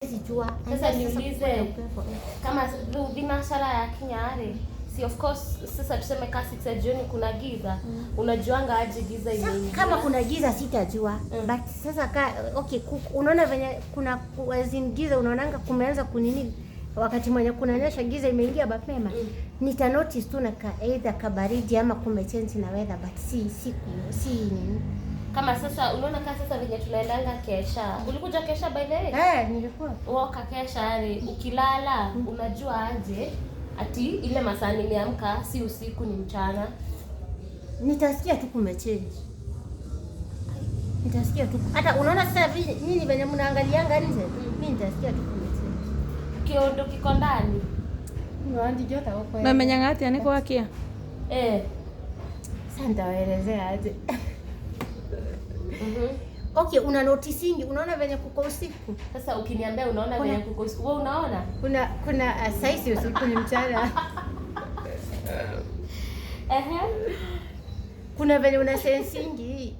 sijua. Sasa niulize kama biashara ya Kinyare, si of course sasa tuseme kasi 6 jioni kuna giza. Unajuanga aje giza imeingia? Kama kuna giza sitajua. But sasa okay, unaona venye kuna giza, unaonanga kumeanza kunini wakati mwenye kunanyesha giza imeingia mapema. Nita notice tu na either kabaridi ama kumechange na weather, but si nini. Kama sasa unaona kama sasa venye tunaendanga kesha. Ulikuja kesha by the way? Nilikuwa. Woka kesha yani ukilala unajua aje ati ile masaa nimeamka si usiku ni mchana. Nitasikia tu kumechange. Nitasikia tu. Hata unaona sasa nini venye mnaangalianga nje? Mimi nitasikia tu kumechange. Kiondo kiko ndani. Mwandi jota huko. Mamenya ngati aniko wakia. Sasa nitawaelezea aje. Okay, una noticingi, unaona venye kuko usiku. Sasa ukiniambia unaona venye kuko usiku, wewe unaona? Kuna size usiku ni mchana. Kuna venye una sensingi,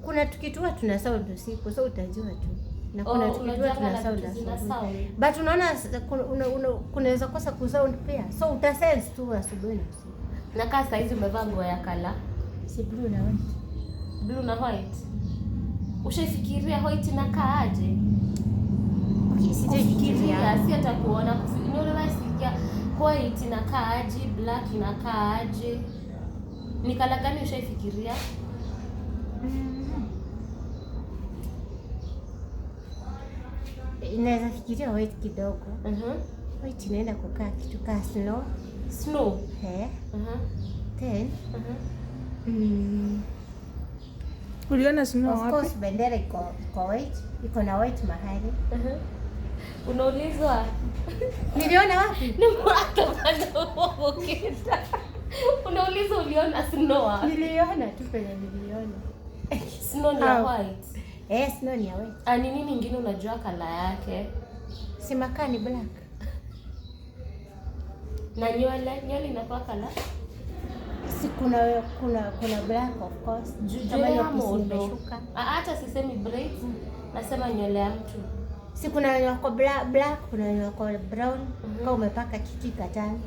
kuna tukitua tuna sound usiku, so utajua tu. Na kuna tukitua tuna sound asubuhi. But unaona kunaweza kosa kusound pia. So utasense tu asubuhi na usiku. Na kama saa hizi umevaa nguo ya kala, si blue na white. Blue na white. Ushaifikiria white inakaa aje? Okay, sijafikiria. Si hata kuona sikia white inakaa aje, black inakaa aje. Ni kala gani ushaifikiria? Inaweza fikiria white kidogo. White inaenda kukaa kitu kama snow. Snow? Then uliona snow wapi? Of course bendera iko white, iko na white mahali. Unaulizwa niliona wapi? Ni mwaka bado ukita. Unaulizwa uliona snow wapi? Niliona tu penye niliona. Snow ni white. Snow ni white. Ni nini nyingine unajua kala yake? Si makaa ni black. Na nywele inakuwa kala? Si kuna black of course. Kama ya modo. Hata sisemi braids, nasema nywele ya mtu. Si kuna yako black, kuna yako brown, kama umepaka kitu katani.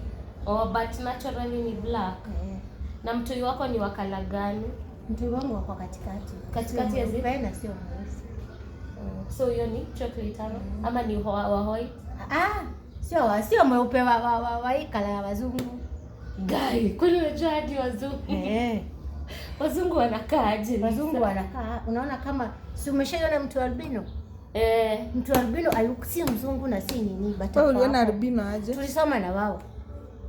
But naturally ni black. Na mtu wako ni wa kala gani? Mtu wangu wako katikati. Katikati ya zipi? Na sio mweusi. So hiyo ni chocolate ama ni wa white? Sio mweupe wa kala ya wazungu. Guy, kwani unajua hadi wazungu? Wazungu wanakaa aje? Wazungu wanakaa, unaona kama si umeshaiona mtu albino? Mtu albino si mzungu na si nini, but wewe uliona albino aje? Tulisoma na wao.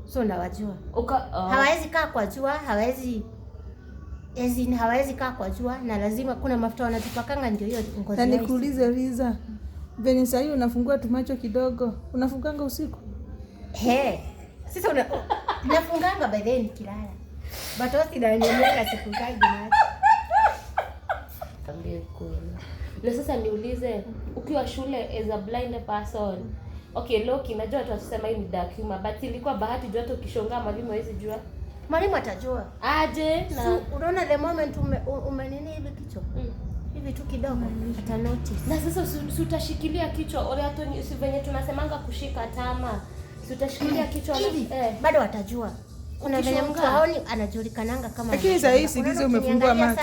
So nawajua. Hawezi kaa kwa jua, hawezi kaa kwa jua, na lazima kuna mafuta wanatupakanga ndio hiyo ngozi. Na nikuulize Liza, venye sasa hivi unafungua tumacho kidogo, unafunganga usiku? Sasa nafunganga by then nikilala. But wasi na nimeona siku kaji na. Tambie kuna. Na sasa niulize, ukiwa shule as a blind person. Okay, Loki najua tu wasema hii ni dark humor, but ilikuwa bahati jua tu ukishonga mwalimu hawezi jua. Mwalimu atajua. Aje? Na unaona the moment umenini hivi kichwa. Hivi tu kidogo ata notice. Na sasa utashikilia kichwa ole hata si venye tunasemanga kushika tama. Utashikilia kichwa bado watajua. Kuna venye mtu haoni anajulikananga kama. Lakini sasa hii sikizo umefungua macho.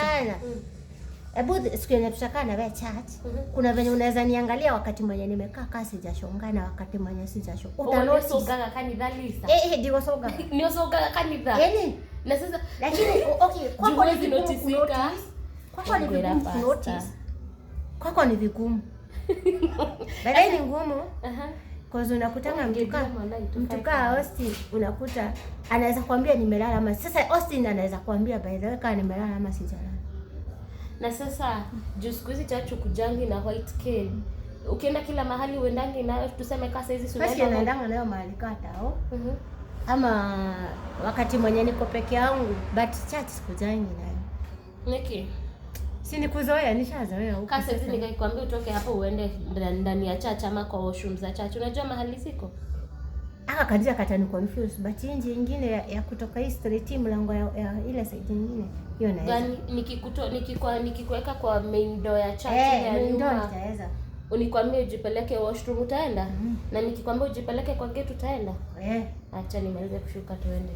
Hebu siku yenye tutakaa na wewe chat. Kuna venye unaweza niangalia wakati mwenye nimekaa kasi sijashonga na wakati mwenye sijashonga. Utanotice soga kanitha Lisa. Ndio soga. Ndio soga kanitha. Na sasa lakini okay, kwako ni noticeika. Kwako ni vigumu notice. Kwako ni vigumu. Baadaye ni ngumu. Kwa sababu unakutana mtukaa Austin, unakuta anaweza kuambia nimelala ama sasa Austin anaweza kuambia by the way kama nimelala ama sijalala. Na sasa juu siku hizi chachu kujangi na white cane. Ukienda kila mahali uendangi na tuseme kasa hizi unaendanga nayo mahali kata ama wakati mwenye niko peke yangu, but chat sikujangi nayo. Niki si nikuzoea, nishazoea huko. Kasa hizi nikakwambia utoke hapo uende ndani ya church ama kwa washroom za church. Unajua mahali siko? Kanisa katani confuse, but nje nyingine ya kutoka hii street mlango ya ile side nyingine. Hiyo na gani nikikuweka kwa main door ya church ya main door itaweza. Unikwambie ujipeleke washroom utaenda? Na nikikwambia ujipeleke kwa gate utaenda? Eh. Acha nimalize kushuka tuende.